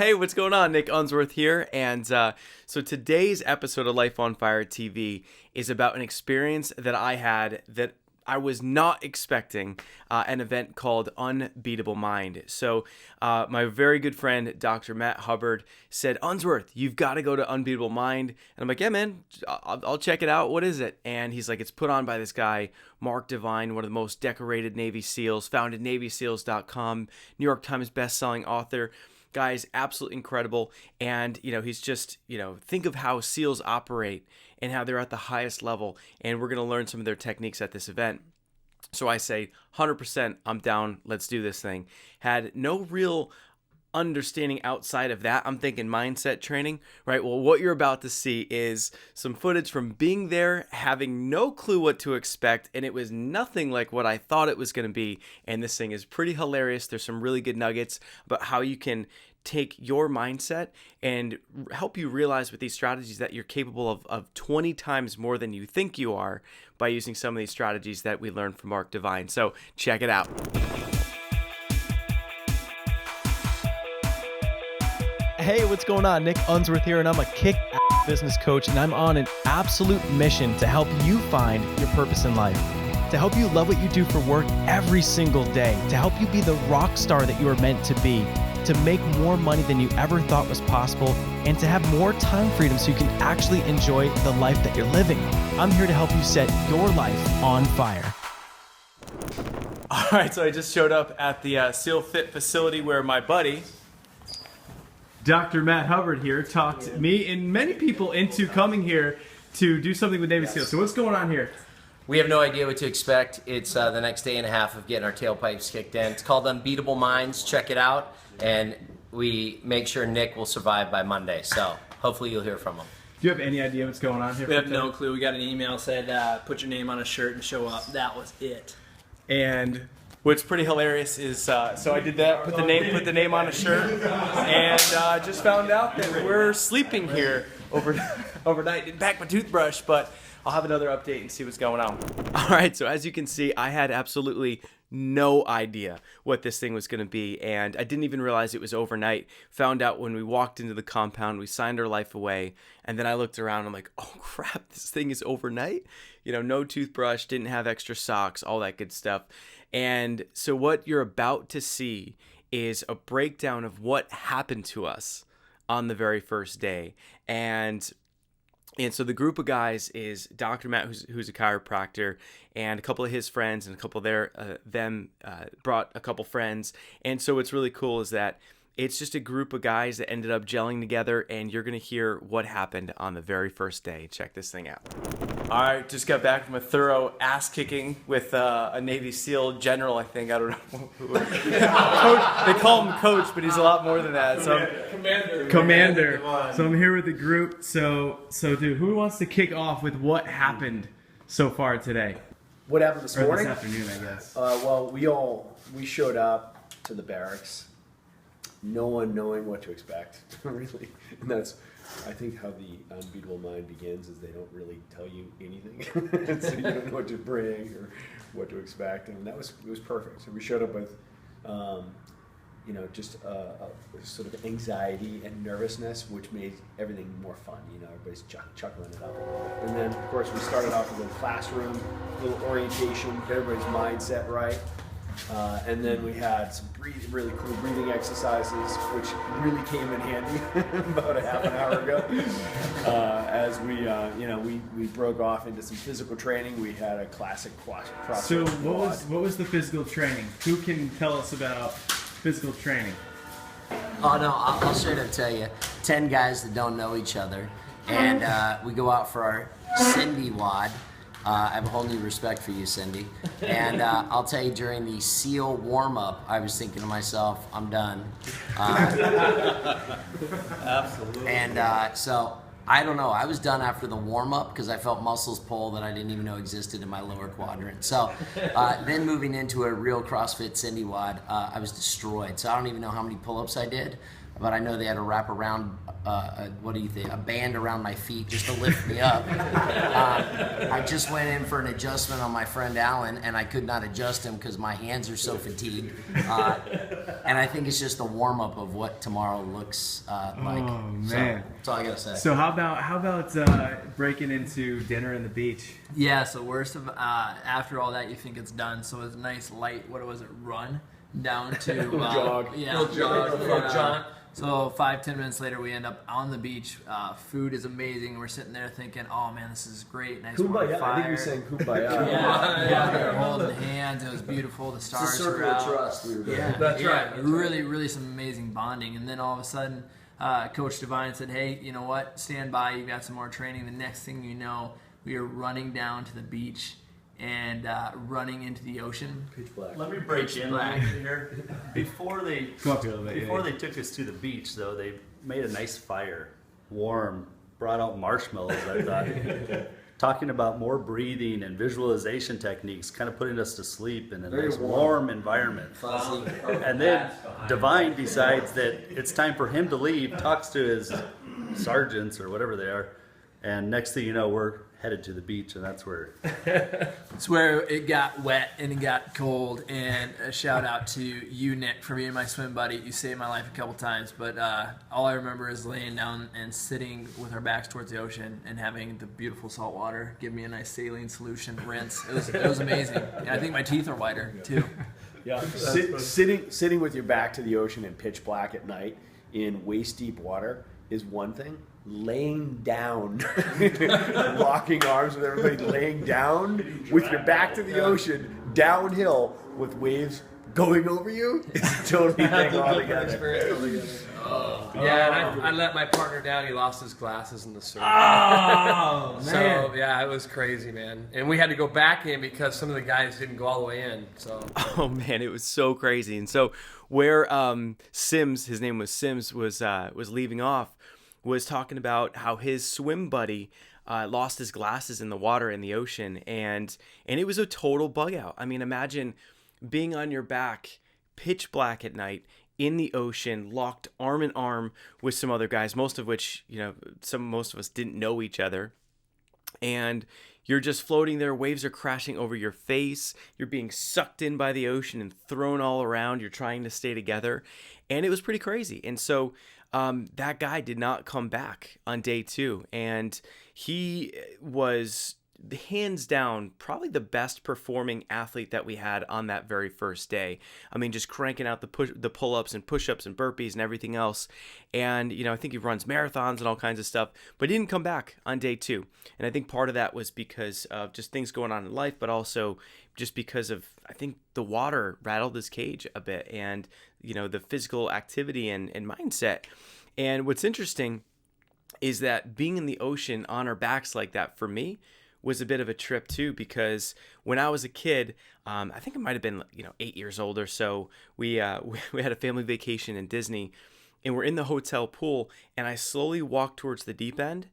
Hey, what's going on? Nick Unsworth here. And so today's episode of Life on Fire TV is about an experience that I had that I was not expecting, an event called Unbeatable Mind. So my very good friend, Dr. Matt Hubbard, said, Unsworth, you've got to go to Unbeatable Mind. And I'm like, yeah, man, I'll check it out. What is it? And he's like, it's put on by this guy, Mark Devine, one of the most decorated Navy SEALs, founded NavySeals.com, New York Times bestselling author. Guys, absolutely incredible. And, he's just, think of how SEALs operate and how they're at the highest level. And we're going to learn some of their techniques at this event. So I say, 100%, I'm down. Let's do this thing. Had no real understanding outside of that. I'm thinking mindset training, right? Well, what you're about to see is some footage from being there, having no clue what to expect, and it was nothing like what I thought it was going to be. And this thing is pretty hilarious. There's some really good nuggets about how you can take your mindset and help you realize with these strategies that you're capable of 20 times more than you think you are by using some of these strategies that we learned from Mark Devine. So check it out. Hey, what's going on? Nick Unsworth here, and I'm a kick-ass business coach, and I'm on an absolute mission to help you find your purpose in life, to help you love what you do for work every single day, to help you be the rock star that you are meant to be, to make more money than you ever thought was possible, and to have more time freedom so you can actually enjoy the life that you're living. I'm here to help you set your life on fire. All right, so I just showed up at the sealfit facility where my buddy, Dr. Matt Hubbard here, talked me and many people into coming here to do something with Navy SEALs. So what's going on here? We have no idea what to expect. It's the next day and a half of getting our tailpipes kicked in. It's called Unbeatable Minds. Check it out. And we make sure Nick will survive by Monday. So hopefully you'll hear from him. Do you have any idea what's going on here? We have no clue. We got an email said, put your name on a shirt and show up. That was it. And what's pretty hilarious is, so I did that, put the name on a shirt, and just found out that we're sleeping here overnight. Didn't pack my toothbrush, but I'll have another update and see what's going on. All right, so as you can see, I had absolutely no idea what this thing was going to be, and I didn't even realize it was overnight. Found out when we walked into the compound, we signed our life away, and then I looked around, I'm like, oh crap, this thing is overnight? No toothbrush, didn't have extra socks, all that good stuff. And so what you're about to see is a breakdown of what happened to us on the very first day. And so the group of guys is Dr. Matt, who's a chiropractor, and a couple of his friends, and a couple of them brought a couple friends. And so what's really cool is that it's just a group of guys that ended up gelling together, and you're going to hear what happened on the very first day. Check this thing out. All right, just got back from a thorough ass-kicking with a Navy SEAL general, I think. I don't know. Coach, they call him Coach, but he's a lot more than that. So Commander. So I'm here with the group. So dude, who wants to kick off with what happened so far today? What happened this morning? This afternoon, I guess. Well, we showed up to the barracks, no one knowing what to expect, really. And that's, I think, how the Unbeatable Mind begins, is they don't really tell you anything. So you don't know what to bring or what to expect. And it was perfect. So we showed up with, just a sort of anxiety and nervousness, which made everything more fun. Everybody's chuckling it up a little bit. And then, of course, we started off with a classroom, a little orientation, get everybody's mindset right. And then we had some really cool breathing exercises, which really came in handy about a half an hour ago. As we broke off into some physical training. We had a classic CrossFit. So what was the physical training? Who can tell us about physical training? Oh, no, I'll straight up tell you. 10 guys that don't know each other. And we go out for our Cindy WOD. I have a whole new respect for you, Cindy. And I'll tell you, during the SEAL warm-up, I was thinking to myself, I'm done. Absolutely. And so, I don't know. I was done after the warm-up because I felt muscles pull that I didn't even know existed in my lower quadrant. So then moving into a real CrossFit Cindy WOD, I was destroyed. So I don't even know how many pull-ups I did. but I know they had to wrap around, what do you think, a band around my feet just to lift me up. I just went in for an adjustment on my friend Alan, and I could not adjust him because my hands are so fatigued. And I think it's just a warm-up of what tomorrow looks like. Oh, man. So, that's all I got to say. So how about breaking into dinner on the beach? Yeah, so worst of after all that, you think it's done. So it's a nice light. What was it? Run down to jog. Yeah, Little jaunt. So 5-10 minutes later, we end up on the beach. Food is amazing. We're sitting there thinking, "Oh man, this is great." Nice warm Kumbaya. fire. I think we sang Kumbaya. Yeah, we were holding hands. It was beautiful. The It's a stars were circle of out. trust we were doing. Yeah, That's right. Really, really some amazing bonding. And then all of a sudden, Coach Devine said, "Hey, you know what? Stand by. You've got some more training." The next thing you know, we are running down to the beach and running into the ocean. Pitch black. Let me break in a little bit here. Before they Come up here a little bit, before yeah. they took us to the beach, though, they made a nice fire, warm, brought out marshmallows. I thought, talking about more breathing and visualization techniques, kind of putting us to sleep in a Very nice warm. warm environment. Fuzzy. And then Devine decides that it's time for him to leave, talks to his sergeants or whatever they are, and next thing you know, we're headed to the beach, and that's where It's where it got wet and it got cold. And a shout out to you, Nick, for being my swim buddy. You saved my life a couple times, but all I remember is laying down and sitting with our backs towards the ocean and having the beautiful salt water give me a nice saline solution rinse. It was amazing. And I think my teeth are whiter too. Yeah, sitting with your back to the ocean in pitch black at night in waist deep water is one thing. Laying down, locking arms with everybody, laying down with your back to the ocean, downhill with waves going over you, is a totally thing altogether. Yeah, and I let my partner down. He lost his glasses in the surf. Oh, So yeah, it was crazy, man. And we had to go back in because some of the guys didn't go all the way in. So Oh man, it was so crazy. And so where Sims, his name was Sims, was leaving off, was talking about how his swim buddy lost his glasses in the water in the ocean, and it was a total bug out. I mean, imagine being on your back, pitch black at night, in the ocean, locked arm in arm with some other guys, most of which, most of us didn't know each other. And you're just floating there, waves are crashing over your face, you're being sucked in by the ocean and thrown all around, you're trying to stay together, and it was pretty crazy. And so that guy did not come back on day 2, and he was hands down probably the best performing athlete that we had on that very first day. I mean, just cranking out the pull-ups and push-ups and burpees and everything else. And I think he runs marathons and all kinds of stuff, but he didn't come back on day 2. And I think part of that was because of just things going on in life, but also just because of, I think, the water rattled his cage a bit, and the physical activity and mindset. And what's interesting is that being in the ocean on our backs like that, for me, was a bit of a trip too, because when I was a kid, I think I might have been 8 years old or so, we had a family vacation in Disney, and we're in the hotel pool, and I slowly walked towards the deep end,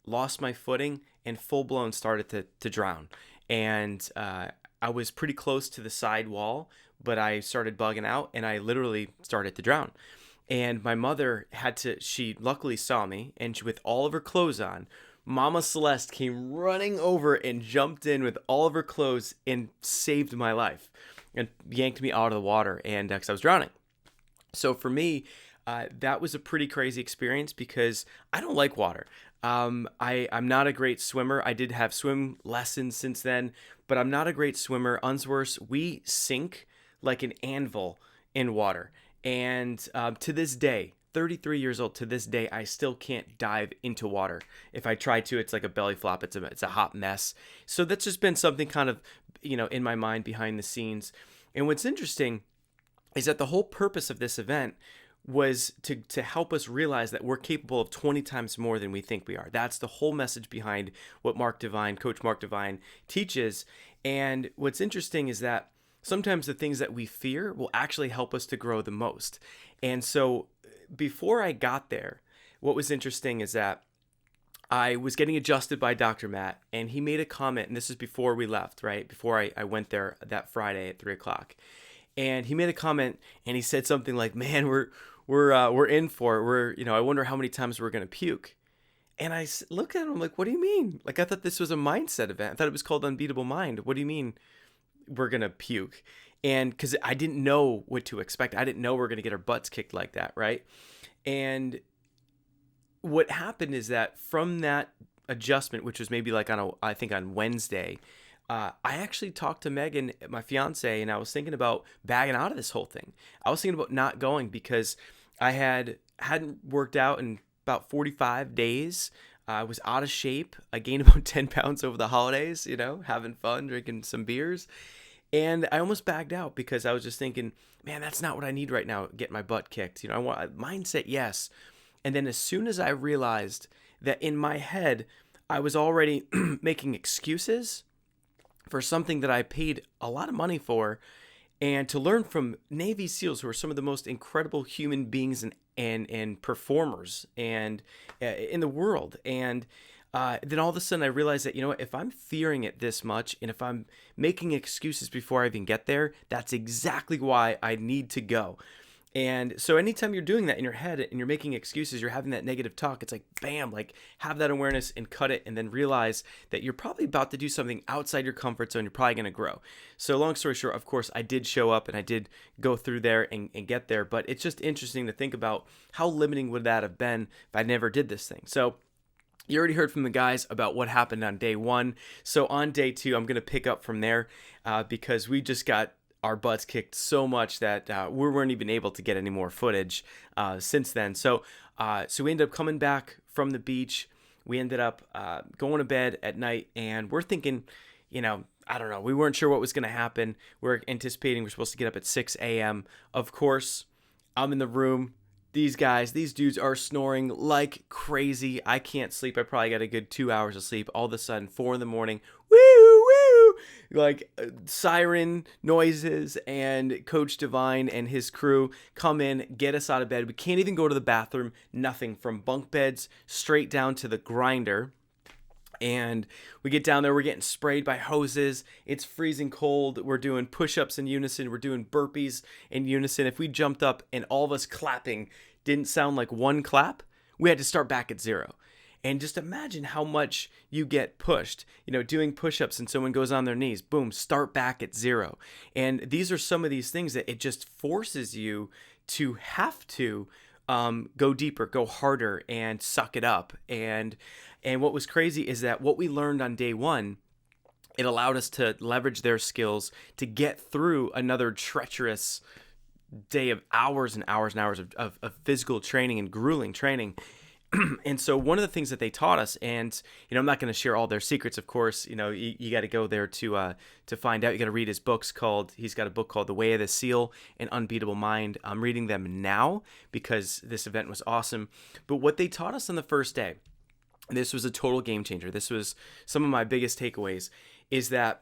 lost my footing, and full blown started to drown. And I was pretty close to the side wall, but I started bugging out, and I literally started to drown. And my mother she luckily saw me, and with all of her clothes on, Mama Celeste came running over and jumped in with all of her clothes and saved my life and yanked me out of the water, and because I was drowning. So for me, that was a pretty crazy experience because I don't like water. I'm not a great swimmer. I did have swim lessons since then, but I'm not a great swimmer. Unsworth, we sink like an anvil in water. And to this day, 33 years old, to this day, I still can't dive into water. If I try to, it's like a belly flop. It's a hot mess. So that's just been something kind of, in my mind behind the scenes. And what's interesting is that the whole purpose of this event was to help us realize that we're capable of 20 times more than we think we are. That's the whole message behind what Coach Mark Devine teaches. And what's interesting is that sometimes the things that we fear will actually help us to grow the most. And so before I got there, what was interesting is that I was getting adjusted by Dr. Matt, and he made a comment, and this is before we left, right? Before I went there that Friday at 3 o'clock. And he made a comment, and he said something like, "Man, we're in for it. I wonder how many times we're gonna puke. And I look at him, I'm like, what do you mean? Like, I thought this was a mindset event. I thought it was called Unbeatable Mind. What do you mean we're going to puke? And because I didn't know what to expect. I didn't know we are going to get our butts kicked like that, right? And what happened is that from that adjustment, which was maybe like I think on Wednesday, I actually talked to Megan, my fiance, and I was thinking about bagging out of this whole thing. I was thinking about not going because I hadn't worked out in about 45 days. I was out of shape. I gained about 10 pounds over the holidays, having fun, drinking some beers. And I almost bagged out because I was just thinking, man, that's not what I need right now, get my butt kicked. I want mindset, yes. And then as soon as I realized that in my head, I was already making excuses for something that I paid a lot of money for, and to learn from Navy SEALs, who are some of the most incredible human beings and performers and in the world. And then all of a sudden I realized that, if I'm fearing it this much and if I'm making excuses before I even get there, that's exactly why I need to go. And so anytime you're doing that in your head and you're making excuses, you're having that negative talk, it's like, bam, like have that awareness and cut it, and then realize that you're probably about to do something outside your comfort zone. You're probably going to grow. So long story short, of course, I did show up and I did go through there and get there, but it's just interesting to think about how limiting would that have been if I never did this thing. So you already heard from the guys about what happened on day one. So on day two, I'm going to pick up from there because we just got our butts kicked so much that we weren't even able to get any more footage since then. So we ended up coming back from the beach. We ended up going to bed at night, and we're thinking, I don't know. We weren't sure what was going to happen. We're anticipating we're supposed to get up at 6 a.m. Of course, I'm in the room. These dudes are snoring like crazy. I can't sleep. I probably got a good 2 hours of sleep. All of a sudden, 4 a.m, woo, woo, like siren noises, and Coach Devine and his crew come in, get us out of bed. We can't even go to the bathroom, nothing, from bunk beds straight down to the grinder. And we get down there, we're getting sprayed by hoses. It's freezing cold. We're doing push-ups in unison. We're doing burpees in unison. If we jumped up and all of us clapping didn't sound like one clap, we had to start back at zero. And just imagine how much you get pushed, doing push-ups and someone goes on their knees, boom, start back at zero. And these are some of these things that it just forces you to have to go deeper, go harder, and suck it up. And what was crazy is that what we learned on day one, it allowed us to leverage their skills to get through another treacherous day of hours and hours and hours of physical training and grueling training. And so one of the things that they taught us, and I'm not going to share all their secrets, of course. You got to go there to find out. You got to read his books he's got a book called The Way of the SEAL and Unbeatable Mind. I'm reading them now because this event was awesome. But what they taught us on the first day, this was a total game changer. This was some of my biggest takeaways, is that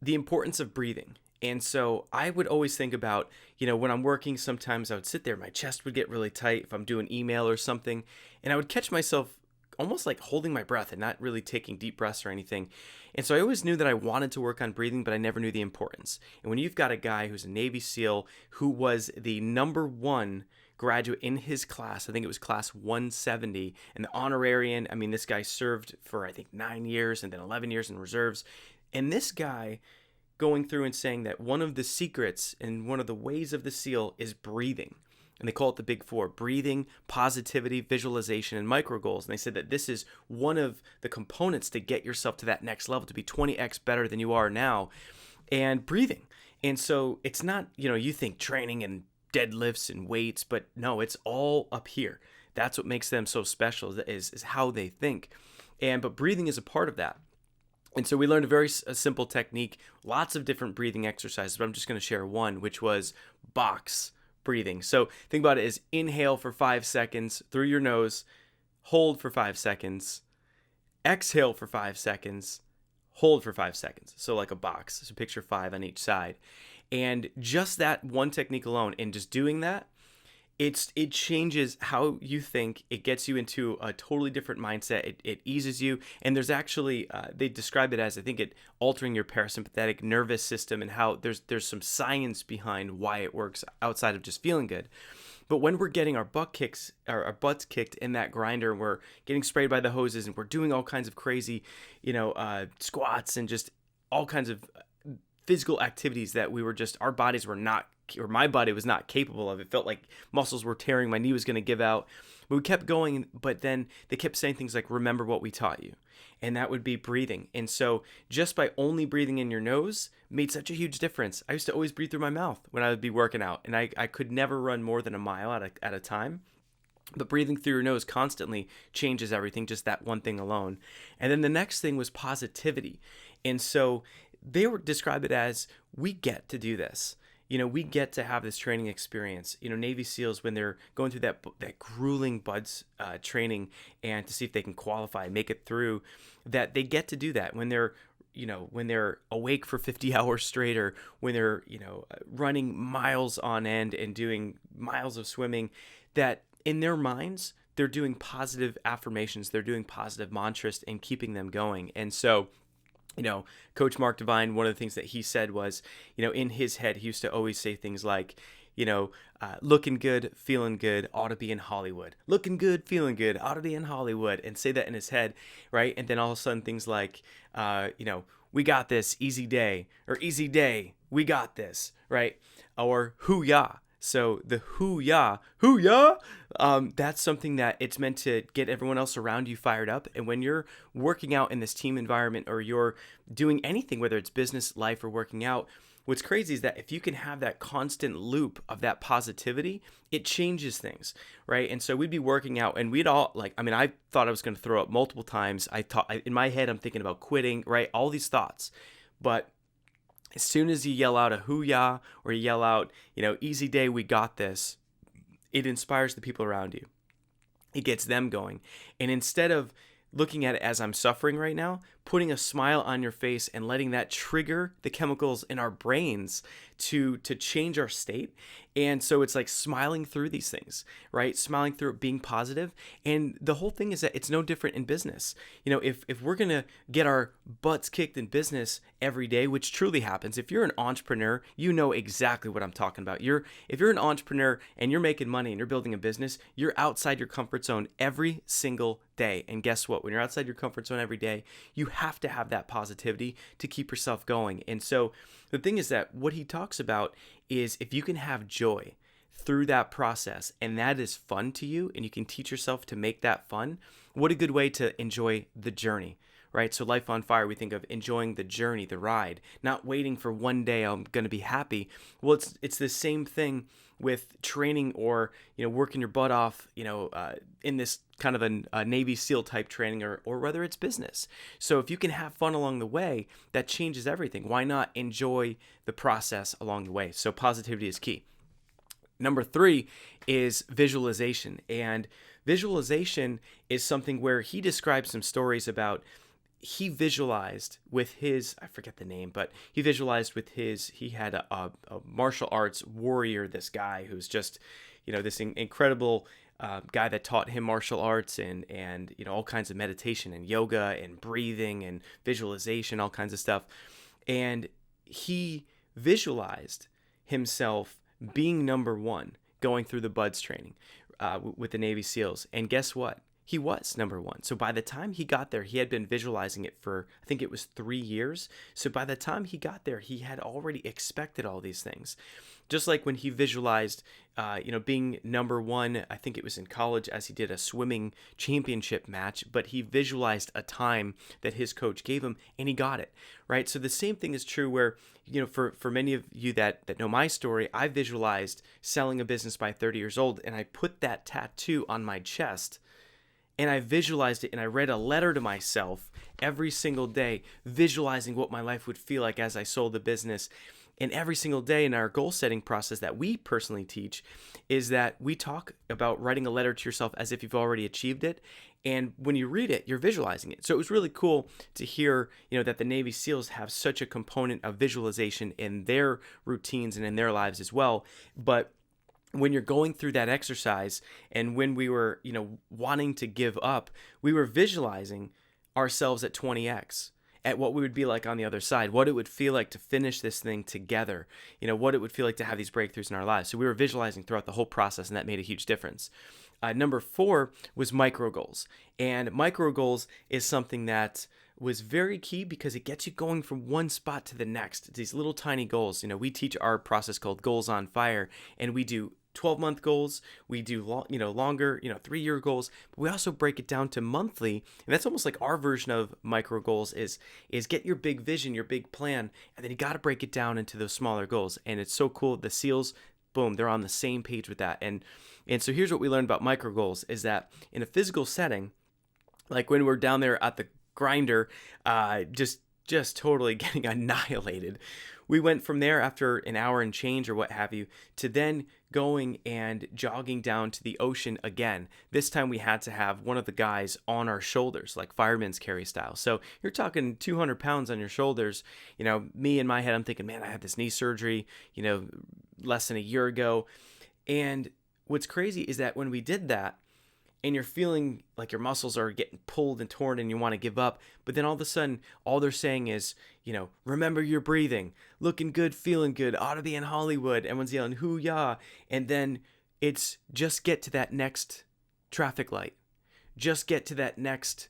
the importance of breathing. And so I would always think about, when I'm working, sometimes I would sit there, my chest would get really tight if I'm doing email or something, and I would catch myself almost like holding my breath and not really taking deep breaths or anything. And so I always knew that I wanted to work on breathing, but I never knew the importance. And when you've got a guy who's a Navy SEAL who was the #1 graduate in his class, I think it was class 170, and the honorarian, this guy served for, I think, 9 years and then 11 years in reserves. And this guy going through and saying that one of the secrets and one of the ways of the SEAL is breathing. And they call it the Big Four: breathing, positivity, visualization, and micro goals. And they said that this is one of the components to get yourself to that next level, to be 20x better than you are now, and breathing. And so it's not, you think training and deadlifts and weights, but no, it's all up here. That's what makes them so special, is how they think. But breathing is a part of that. And so we learned a simple technique, lots of different breathing exercises, but I'm just going to share one, which was box breathing. So think about it as inhale for 5 seconds through your nose, hold for 5 seconds, exhale for 5 seconds, hold for 5 seconds. So like a box. So picture 5 on each side. And just that one technique alone, and just doing that, it changes how you think. It gets you into a totally different mindset. It eases you. And there's actually, they describe it as, I think, it altering your parasympathetic nervous system, and how there's some science behind why it works outside of just feeling good. But when we're getting our our butts kicked in that grinder, and we're getting sprayed by the hoses, and we're doing all kinds of crazy, squats and just all kinds of physical activities that our bodies were not, or my body was not capable of. It felt like muscles were tearing, my knee was going to give out. But we kept going, but then they kept saying things like, remember what we taught you. And that would be breathing. And so just by only breathing in your nose made such a huge difference. I used to always breathe through my mouth when I would be working out, and I could never run more than a mile at a time. But breathing through your nose constantly changes everything, just that one thing alone. And then the next thing was positivity. And so they would describe it as, we get to do this. We get to have this training experience. Navy SEALs, when they're going through that grueling buds training and to see if they can qualify and make it through, that they get to do that when they're awake for 50 hours straight, or when they're running miles on end and doing miles of swimming, that in their minds they're doing positive affirmations, they're doing positive mantras and keeping them going. And so Coach Mark Devine, one of the things that he said was, in his head, he used to always say things like, looking good, feeling good, ought to be in Hollywood. Looking good, feeling good, ought to be in Hollywood, and say that in his head, right? And then all of a sudden things like, we got this, easy day, or easy day, we got this, right? Or hoo-yah. So the hoo-yah, that's something that it's meant to get everyone else around you fired up. And when you're working out in this team environment, or you're doing anything, whether it's business, life, or working out, what's crazy is that if you can have that constant loop of that positivity, it changes things, right? And so we'd be working out, and we'd all I thought I was going to throw up multiple times. In my head, I'm thinking about quitting, right? All these thoughts. But as soon as you yell out a hoo-yah, or you yell out, easy day, we got this, it inspires the people around you. It gets them going. And instead of looking at it as, I'm suffering right now, putting a smile on your face and letting that trigger the chemicals in our brains to change our state. And so it's like smiling through these things, right? Smiling through it, being positive. And the whole thing is that it's no different in business. If we're going to get our butts kicked in business every day, which truly happens, if you're an entrepreneur, you know exactly what I'm talking about. If you're an entrepreneur and you're making money and you're building a business, you're outside your comfort zone every single day. And guess what? When you're outside your comfort zone every day, you have to have that positivity to keep yourself going. And so the thing is that what he talks about is, if you can have joy through that process, and that is fun to you, and you can teach yourself to make that fun, what a good way to enjoy the journey, right? So Life on Fire, we think of enjoying the journey, the ride, not waiting for one day I'm going to be happy. Well, it's the same thing with training, or working your butt off, in this kind of a Navy SEAL type training, or whether it's business. So if you can have fun along the way, that changes everything. Why not enjoy the process along the way? So positivity is key. Number 3 is visualization. And visualization is something where he describes some stories about, he visualized with his, I forget the name, but he visualized with he had a martial arts warrior, this guy who's just, this incredible guy that taught him martial arts and all kinds of meditation and yoga and breathing and visualization, all kinds of stuff. And he visualized himself being number 1, going through the BUDS training with the Navy SEALs. And guess what? He was number 1. So by the time he got there, he had been visualizing it for, I think it was 3 years. So by the time he got there, he had already expected all these things. Just like when he visualized, being number 1, I think it was in college, as he did a swimming championship match, but he visualized a time that his coach gave him, and he got it, right? So the same thing is true where, for many of you that know my story, I visualized selling a business by 30 years old, and I put that tattoo on my chest. And I visualized it, and I read a letter to myself every single day, visualizing what my life would feel like as I sold the business. And every single day in our goal setting process that we personally teach is that we talk about writing a letter to yourself as if you've already achieved it. And when you read it, you're visualizing it. So it was really cool to hear, that the Navy SEALs have such a component of visualization in their routines and in their lives as well. But when you're going through that exercise, and when we were, wanting to give up, we were visualizing ourselves at 20x. at what we would be like on the other side, what it would feel like to finish this thing together, what it would feel like to have these breakthroughs in our lives. So we were visualizing throughout the whole process, and that made a huge difference. Number 4 was micro goals. And micro goals is something that was very key because it gets you going from one spot to the next. These little tiny goals. We teach our process called Goals on Fire, and we do 12-month goals, we do longer, 3-year goals, but we also break it down to monthly, and that's almost like our version of micro goals is get your big vision, your big plan, and then you got to break it down into those smaller goals. And it's so cool. The SEALs, boom, they're on the same page with that. And so here's what we learned about micro goals is that in a physical setting, like when we're down there at the grinder, just totally getting annihilated, we went from there after an hour and change or what have you to then going and jogging down to the ocean again. This time we had to have one of the guys on our shoulders, like fireman's carry style. So you're talking 200 pounds on your shoulders. Me in my head, I'm thinking, man, I had this knee surgery, less than a year ago. And what's crazy is that when we did that, and you're feeling like your muscles are getting pulled and torn and you want to give up, but then all of a sudden, all they're saying is, remember your breathing, looking good, feeling good, ought to be in Hollywood. Everyone's yelling, hoo-yah. And then it's just get to that next traffic light. Just get to that next,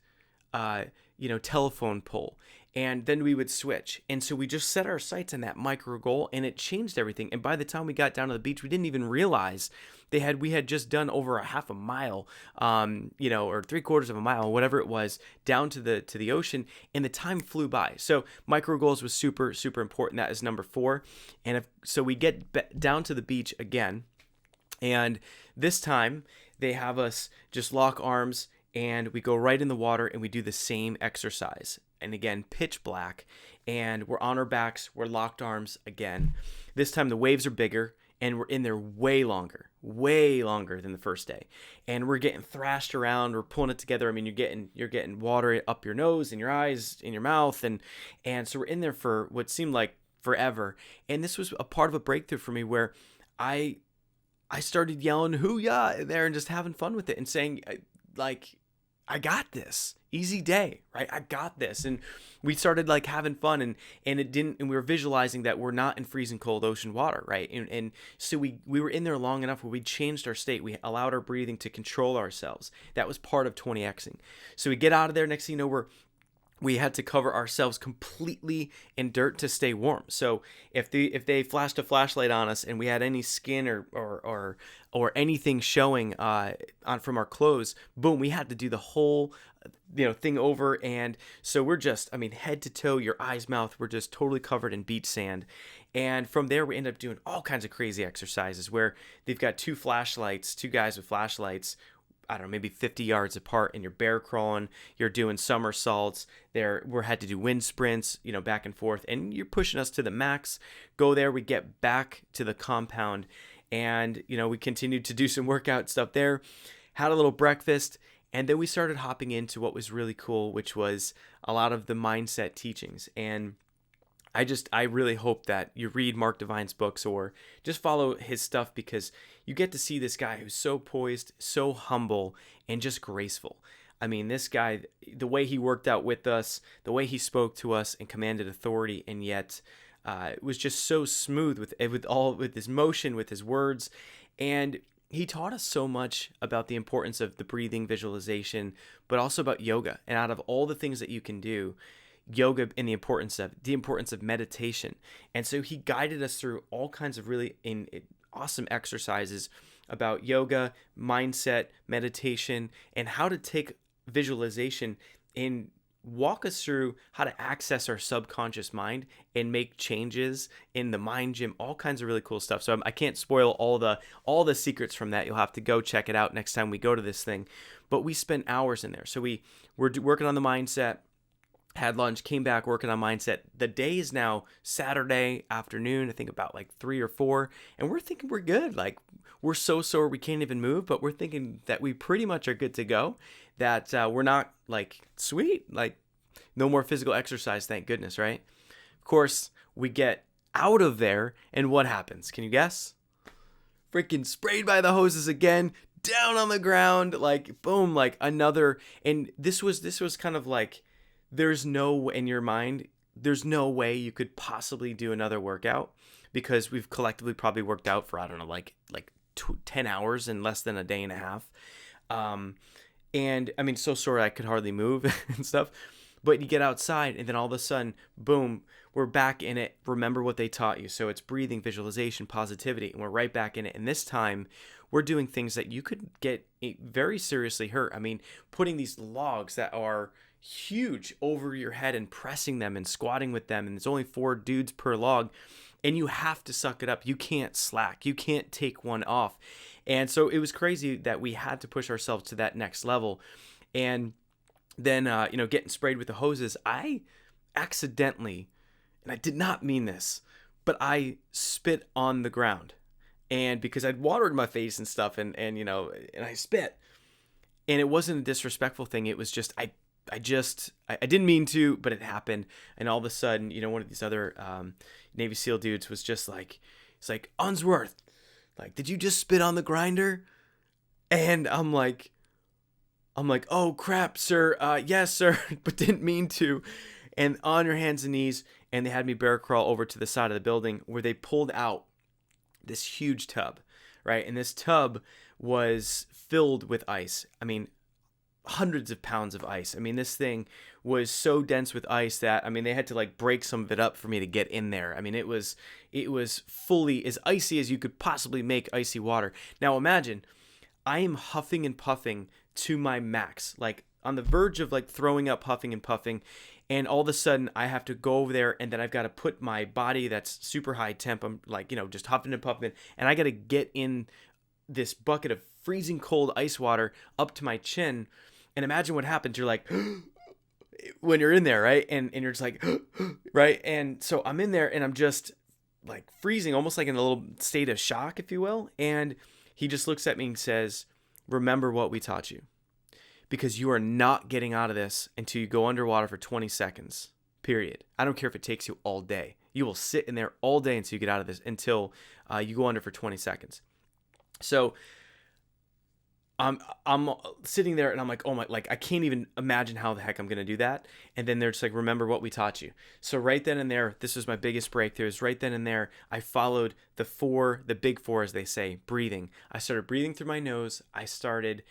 telephone pole. And then we would switch. And so we just set our sights on that micro goal, and it changed everything. And by the time we got down to the beach, we didn't even realize we had just done over a half a mile, or 3/4 of a mile, whatever it was, down to the ocean, and the time flew by. So micro goals was super, super important. That is number 4. And so we get down to the beach again, and this time they have us just lock arms, and we go right in the water, and we do the same exercise. And again, pitch black, and we're on our backs, we're locked arms again. This time the waves are bigger, and we're in there way longer than the first day. And we're getting thrashed around, we're pulling it together. I mean, you're getting water up your nose, in your eyes, in your mouth, and so we're in there for what seemed like forever. And this was a part of a breakthrough for me where I started yelling hoo-yah there and just having fun with it and saying, like, I got this. Easy day, right? I got this. And we started like having fun, and we were visualizing that we're not in freezing cold ocean water, right? And so we were in there long enough where we changed our state. We allowed our breathing to control ourselves. That was part of 20Xing. So we get out of there, next thing you know, we had to cover ourselves completely in dirt to stay warm. So if they flashed a flashlight on us and we had any skin or anything showing from our clothes, boom, we had to do the whole thing over. And so we're just, head to toe, your eyes, mouth, we're just totally covered in beach sand. And from there, we end up doing all kinds of crazy exercises where they've got two guys with flashlights, I don't know, maybe 50 yards apart, and you're bear crawling, you're doing somersaults. We had to do wind sprints, back and forth, and you're pushing us to the max. Go there, we get back to the compound, and, we continued to do some workout stuff there, had a little breakfast, and then we started hopping into what was really cool, which was a lot of the mindset teachings. And I really hope that you read Mark Devine's books or just follow his stuff, because you get to see this guy who's so poised, so humble, and just graceful. This guy, the way he worked out with us, the way he spoke to us and commanded authority, and yet was just so smooth with his motion, with his words. And he taught us so much about the importance of the breathing visualization, but also about yoga. And out of all the things that you can do, yoga and the importance of meditation. And so he guided us through all kinds of really awesome exercises about yoga, mindset, meditation, and how to take visualization and walk us through how to access our subconscious mind and make changes in the mind gym, all kinds of really cool stuff. So I can't spoil all the secrets from that. You'll have to go check it out next time we go to this thing. But we spent hours in there. So we were working on the mindset, had lunch, came back working on mindset. The day is now Saturday afternoon, I think about like 3 or 4, and we're thinking we're good. Like, we're so sore we can't even move, but we're thinking that we pretty much are good to go, that we're not like, sweet, like no more physical exercise, thank goodness, right? Of course, we get out of there, and what happens? Can you guess? Freaking sprayed by the hoses again, down on the ground, like boom, like another. And this was kind of like there's no, in your mind, there's no way you could possibly do another workout, because we've collectively probably worked out for, I don't know, like 10 hours in less than a day and a half. And I mean, so sore I could hardly move and stuff. But you get outside, and then all of a sudden, boom, we're back in it. Remember what they taught you. So it's breathing, visualization, positivity, and we're right back in it. And this time, we're doing things that you could get very seriously hurt. I mean, putting these logs that are huge over your head and pressing them and squatting with them, and it's only 4 dudes per log, and you have to suck it up. You can't slack. You can't take one off. And so it was crazy that we had to push ourselves to that next level. And then, getting sprayed with the hoses, I accidentally, and I did not mean this, but I spit on the ground. And because I'd watered my face and stuff, and I spit. And it wasn't a disrespectful thing. It was just, I didn't mean to, but it happened. And all of a sudden, one of these other Navy SEAL dudes was just like, it's like, Unsworth, like, did you just spit on the grinder? And I'm like, oh crap, sir. Yes, sir, but didn't mean to. And on your hands and knees, and they had me bear crawl over to the side of the building where they pulled out this huge tub, right? And this tub was filled with ice. I mean, hundreds of pounds of ice. I mean, this thing was so dense with ice that, I mean, they had to like break some of it up for me to get in there. I mean, it was fully as icy as you could possibly make icy water. Now imagine, I am huffing and puffing to my max, like on the verge of like throwing up, huffing and puffing. And all of a sudden I have to go over there, and then I've got to put my body that's super high temp, I'm like, just huffing and puffing, and I got to get in this bucket of freezing cold ice water up to my chin. And imagine what happens. You're like, when you're in there, right? And you're just like, right? And so I'm in there, and I'm just like freezing, almost like in a little state of shock, if you will. And he just looks at me and says, remember what we taught you, because you are not getting out of this until you go underwater for 20 seconds, period. I don't care if it takes you all day. You will sit in there all day until you get out of this, until you go under for 20 seconds. So I'm sitting there, and I'm like, oh my, like I can't even imagine how the heck I'm going to do that. And then they're just like, remember what we taught you. So right then and there, this was my biggest breakthroughs. Right then and there, I followed the big 4, as they say, breathing. I started breathing through my nose. I started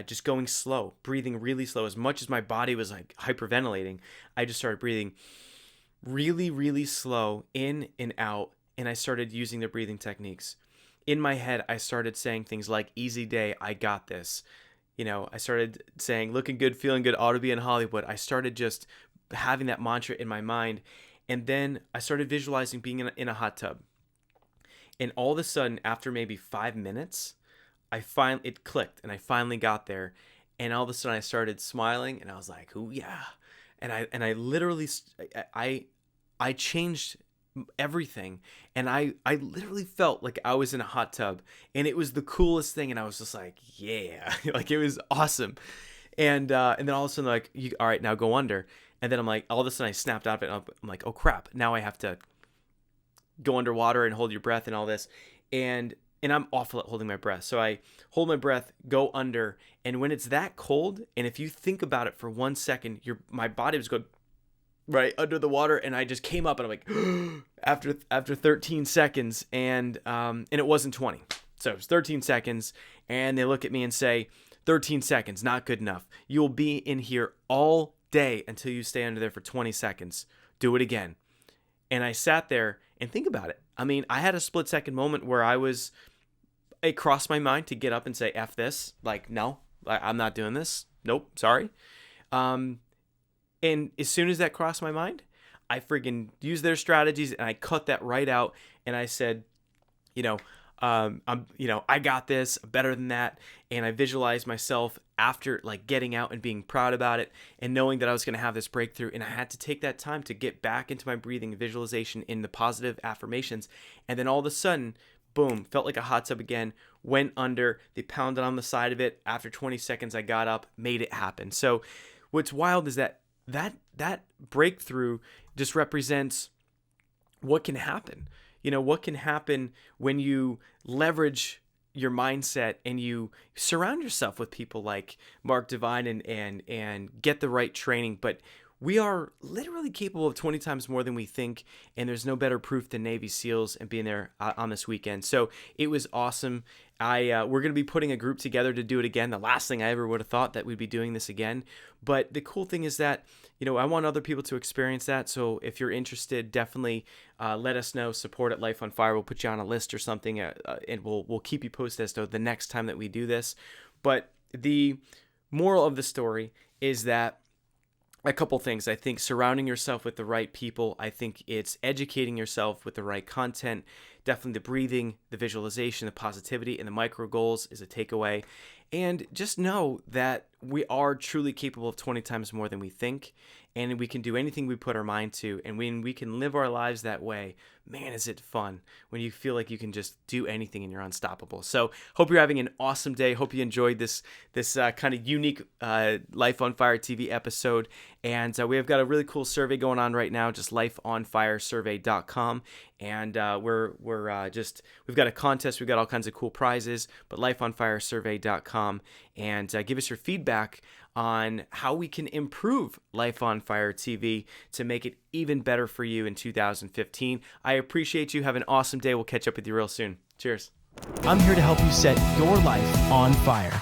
just going slow, breathing really slow. As much as my body was like hyperventilating, I just started breathing really, really slow in and out. And I started using the breathing techniques. In my head, I started saying things like, easy day, I got this. I started saying, looking good, feeling good, ought to be in Hollywood. I started just having that mantra in my mind. And then I started visualizing being in a hot tub. And all of a sudden, after maybe 5 minutes, it clicked, and I finally got there. And all of a sudden I started smiling, and I was like, "Ooh, yeah." And I literally, I changed everything, and I literally felt like I was in a hot tub, and it was the coolest thing. And I was just like, yeah, like it was awesome. And then all of a sudden, like, all right, now go under. And then I'm like, all of a sudden I snapped out of it. And I'm like, oh crap, now I have to go underwater and hold your breath and all this. And I'm awful at holding my breath. So I hold my breath, go under, and when it's that cold, and if you think about it for 1 second, my body was going right under the water, and I just came up, and I'm like, after 13 seconds, and it wasn't 20. So it was 13 seconds, and they look at me and say, 13 seconds, not good enough. You will be in here all day until you stay under there for 20 seconds. Do it again. And I sat there and think about it. I mean, I had a split second moment where it crossed my mind to get up and say, F this. Like, no, I'm not doing this. Nope, sorry. And as soon as that crossed my mind, I friggin' used their strategies, and I cut that right out. And I said, I got this, better than that. And I visualized myself after like getting out and being proud about it, and knowing that I was going to have this breakthrough. And I had to take that time to get back into my breathing visualization in the positive affirmations. And then all of a sudden, boom, felt like a hot tub again, went under, they pounded on the side of it. After 20 seconds, I got up, made it happen. So what's wild is that breakthrough just represents what can happen. What can happen when you leverage your mindset and you surround yourself with people like Mark Devine and get the right training. But we are literally capable of 20 times more than we think, and there's no better proof than Navy SEALs and being there on this weekend. So it was awesome. We're going to be putting a group together to do it again. The last thing I ever would have thought that we'd be doing this again. But the cool thing is that, I want other people to experience that. So if you're interested, definitely let us know. Support at Life on Fire. We'll put you on a list or something, and we'll keep you posted as to the next time that we do this. But the moral of the story is that a couple things. I think surrounding yourself with the right people. I think it's educating yourself with the right content. Definitely the breathing, the visualization, the positivity, and the micro goals is a takeaway. And just know that we are truly capable of 20 times more than we think, and we can do anything we put our mind to. And when we can live our lives that way, man, is it fun when you feel like you can just do anything and you're unstoppable. So hope you're having an awesome day. Hope you enjoyed this kind of unique Life on Fire TV episode. And we have got a really cool survey going on right now, just lifeonfiresurvey.com. And we've got a contest. We've got all kinds of cool prizes, but lifeonfiresurvey.com. And give us your feedback on how we can improve Life on Fire TV to make it even better for you in 2015. I appreciate you. Have an awesome day. We'll catch up with you real soon. Cheers. I'm here to help you set your life on fire.